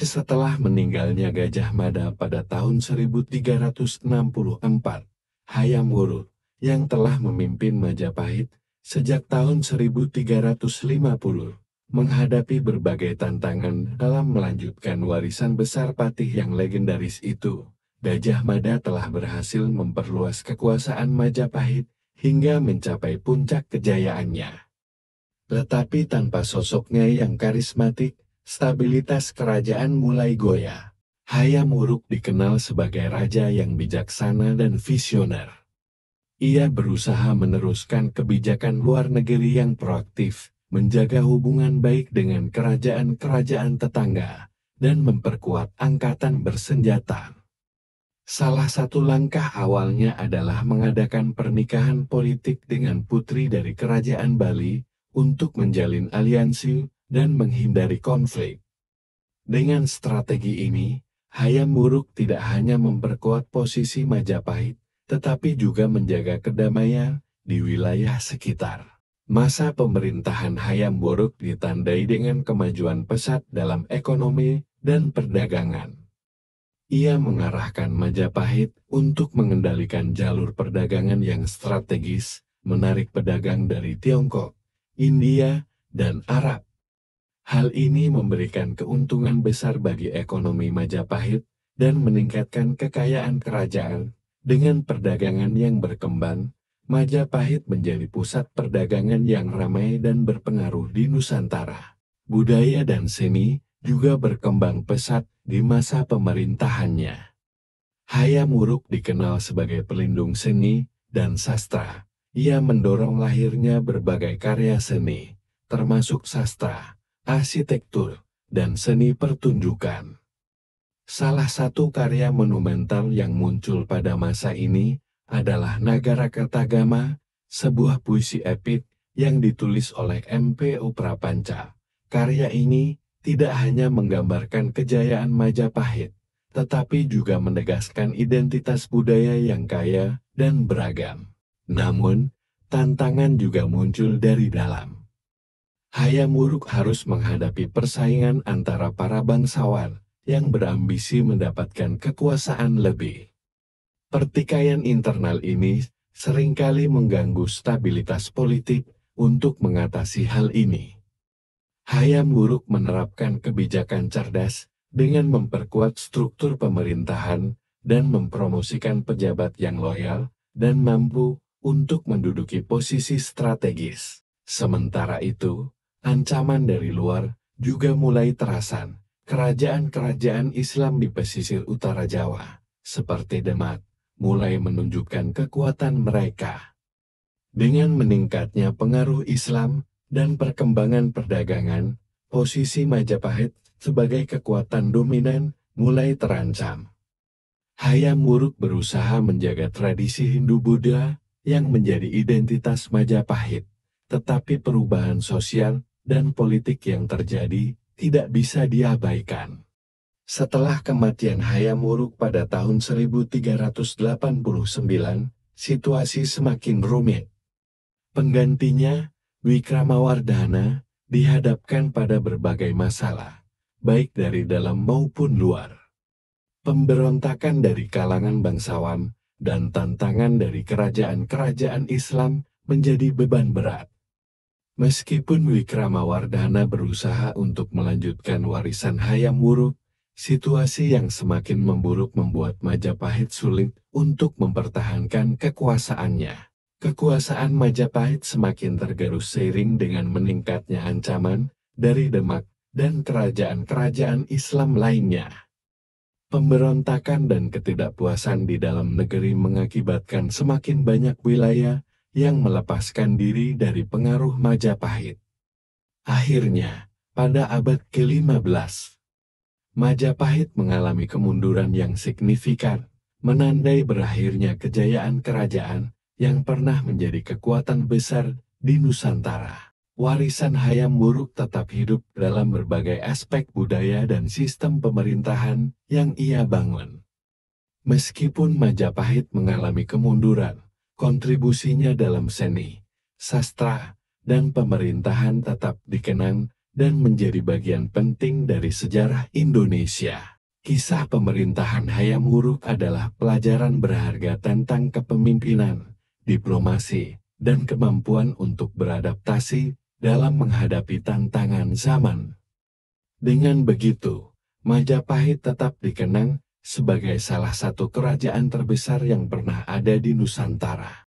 Setelah meninggalnya Gajah Mada pada tahun 1364, Hayam Wuruk yang telah memimpin Majapahit sejak tahun 1350, menghadapi berbagai tantangan dalam melanjutkan warisan besar patih yang legendaris itu. Gajah Mada telah berhasil memperluas kekuasaan Majapahit hingga mencapai puncak kejayaannya. Tetapi tanpa sosoknya yang karismatik, stabilitas kerajaan mulai goyah. Hayam Wuruk dikenal sebagai raja yang bijaksana dan visioner. Ia berusaha meneruskan kebijakan luar negeri yang proaktif, menjaga hubungan baik dengan kerajaan-kerajaan tetangga, dan memperkuat angkatan bersenjata. Salah satu langkah awalnya adalah mengadakan pernikahan politik dengan putri dari kerajaan Bali untuk menjalin aliansi dan menghindari konflik. Dengan strategi ini, Hayam Wuruk tidak hanya memperkuat posisi Majapahit, tetapi juga menjaga kedamaian di wilayah sekitar. Masa pemerintahan Hayam Wuruk ditandai dengan kemajuan pesat dalam ekonomi dan perdagangan. Ia mengarahkan Majapahit untuk mengendalikan jalur perdagangan yang strategis, menarik pedagang dari Tiongkok, India, dan Arab. Hal ini memberikan keuntungan besar bagi ekonomi Majapahit dan meningkatkan kekayaan kerajaan. Dengan perdagangan yang berkembang, Majapahit menjadi pusat perdagangan yang ramai dan berpengaruh di Nusantara. Budaya dan seni juga berkembang pesat di masa pemerintahannya. Hayam Wuruk dikenal sebagai pelindung seni dan sastra. Ia mendorong lahirnya berbagai karya seni, termasuk sastra, arsitektur, dan seni pertunjukan. Salah satu karya monumental yang muncul pada masa ini adalah Nagarakretagama, sebuah puisi epik yang ditulis oleh M.P.U. Prapanca. Karya ini tidak hanya menggambarkan kejayaan Majapahit, tetapi juga menegaskan identitas budaya yang kaya dan beragam. Namun, tantangan juga muncul dari dalam. Hayam Wuruk harus menghadapi persaingan antara para bangsawan yang berambisi mendapatkan kekuasaan lebih. Pertikaian internal ini seringkali mengganggu stabilitas politik. Untuk mengatasi hal ini, Hayam Wuruk menerapkan kebijakan cerdas dengan memperkuat struktur pemerintahan dan mempromosikan pejabat yang loyal dan mampu untuk menduduki posisi strategis. Sementara itu, ancaman dari luar juga mulai terasa. Kerajaan-kerajaan Islam di pesisir utara Jawa, seperti Demak, mulai menunjukkan kekuatan mereka. Dengan meningkatnya pengaruh Islam dan perkembangan perdagangan, posisi Majapahit sebagai kekuatan dominan mulai terancam. Hayam Wuruk berusaha menjaga tradisi Hindu-Buddha yang menjadi identitas Majapahit, tetapi perubahan sosial dan politik yang terjadi tidak bisa diabaikan. Setelah kematian Hayam Wuruk pada tahun 1389, situasi semakin rumit. Penggantinya, Wikramawardhana, dihadapkan pada berbagai masalah, baik dari dalam maupun luar. Pemberontakan dari kalangan bangsawan dan tantangan dari kerajaan-kerajaan Islam menjadi beban berat. Meskipun Wikramawardhana berusaha untuk melanjutkan warisan Hayam Wuruk, situasi yang semakin memburuk membuat Majapahit sulit untuk mempertahankan kekuasaannya. Kekuasaan Majapahit semakin tergerus seiring dengan meningkatnya ancaman dari Demak dan kerajaan-kerajaan Islam lainnya. Pemberontakan dan ketidakpuasan di dalam negeri mengakibatkan semakin banyak wilayah yang melepaskan diri dari pengaruh Majapahit. Akhirnya, pada abad ke-15, Majapahit mengalami kemunduran yang signifikan, menandai berakhirnya kejayaan kerajaan yang pernah menjadi kekuatan besar di Nusantara. Warisan Hayam Wuruk tetap hidup dalam berbagai aspek budaya dan sistem pemerintahan yang ia bangun. Meskipun Majapahit mengalami kemunduran, kontribusinya dalam seni, sastra, dan pemerintahan tetap dikenang dan menjadi bagian penting dari sejarah Indonesia. Kisah pemerintahan Hayam Wuruk adalah pelajaran berharga tentang kepemimpinan, diplomasi, dan kemampuan untuk beradaptasi dalam menghadapi tantangan zaman. Dengan begitu, Majapahit tetap dikenang sebagai salah satu kerajaan terbesar yang pernah ada di Nusantara.